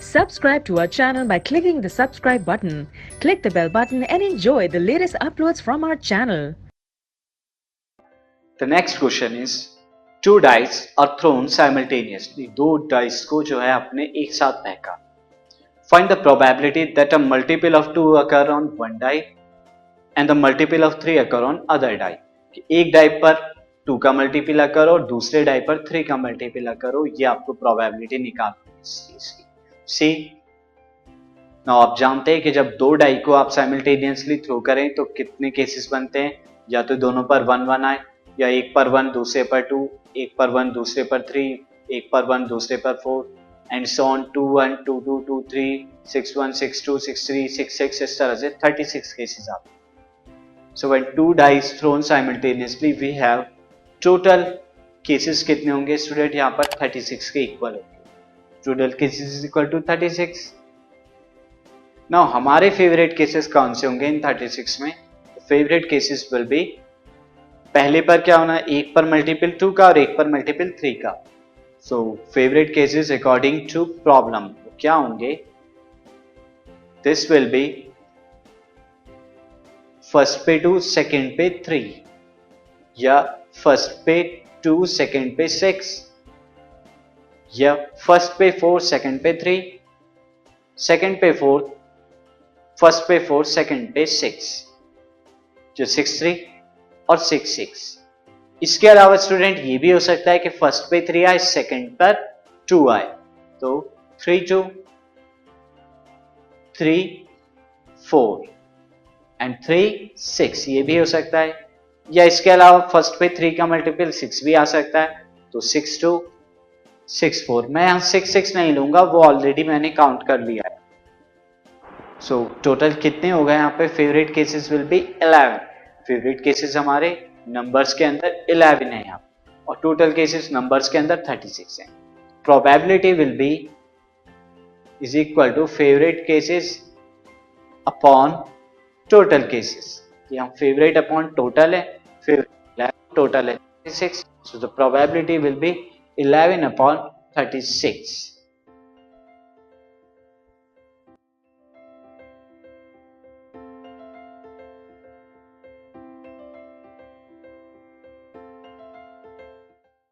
Subscribe to our channel by clicking the subscribe button. Click the bell button and enjoy the latest uploads from our channel. The next question is, two dice are thrown simultaneously. दो dice को जो है आपने एक साथ फेंका. Find the probability that a multiple of 2 occur on one die and the multiple of 3 occur on other die. कि एक die पर 2 का मल्टीपल अकर और दूसरे die पर 3 का मल्टीपल अकर हो, ये आपको प्रोबेबिलिटी निकालनी है इस चीज की. सी नाउ आप जानते हैं कि जब दो डाई को आप साइमल्टेनियसली थ्रो करें तो कितने केसेस बनते हैं. या तो दोनों पर 1 1 आए, या एक पर 1 दूसरे पर 2, एक पर 1 दूसरे पर 3, एक पर 1 दूसरे पर 4 एंड सो ऑन 2 1 2 2 2 3 6 1 6 2 6 3 6 6 इस तरह से 36 केसेस आते हैं. So when two dice thrown simultaneously we have total cases कितने होंगे स्टूडेंट. यहाँ पर 36 के इक्वल होंगे. Total cases is equal to 36. Now हमारे फेवरेट केसेस कौन से होंगे इन 36 में. फेवरेट केसेस विल बी, पहले पर क्या होना है, एक पर मल्टीपल 2 का और एक पर मल्टीपल 3 का. So favourite cases according to problem क्या होंगे. दिस विल बी फर्स्ट पे 2 सेकंड पे 3, या फर्स्ट पे 2 सेकंड पे 6, या फर्स्ट पे 4 सेकंड पे 3, सेकंड पे 4, फर्स्ट पे 4 सेकंड पे 6, जो 6 3 और 6 6. इसके अलावा स्टूडेंट ये भी हो सकता है कि फर्स्ट पे 3 आए, सेकंड पर 2 आए, तो 3 2 3 4 एंड 3 6 ये भी हो सकता है. या इसके अलावा फर्स्ट पे 3 का मल्टीपल 6 भी आ सकता है, तो 6 2 6 4. मैं यहां 6 6 नहीं लूंगा, वो ऑलरेडी मैंने काउंट कर लिया है. सो टोटल कितने हो गए यहाँ पे. Favourite cases will be 11. Favourite cases हमारे नंबर्स के अंदर 11 है यहाँ, और टोटल केसेस नंबर्स के अंदर 36 है. Probability will be is equal to favourite cases upon total cases. यहाँ फेवरेट अपॉन टोटल है, फिर टोटल है 36. So the probability will be 11 upon 36.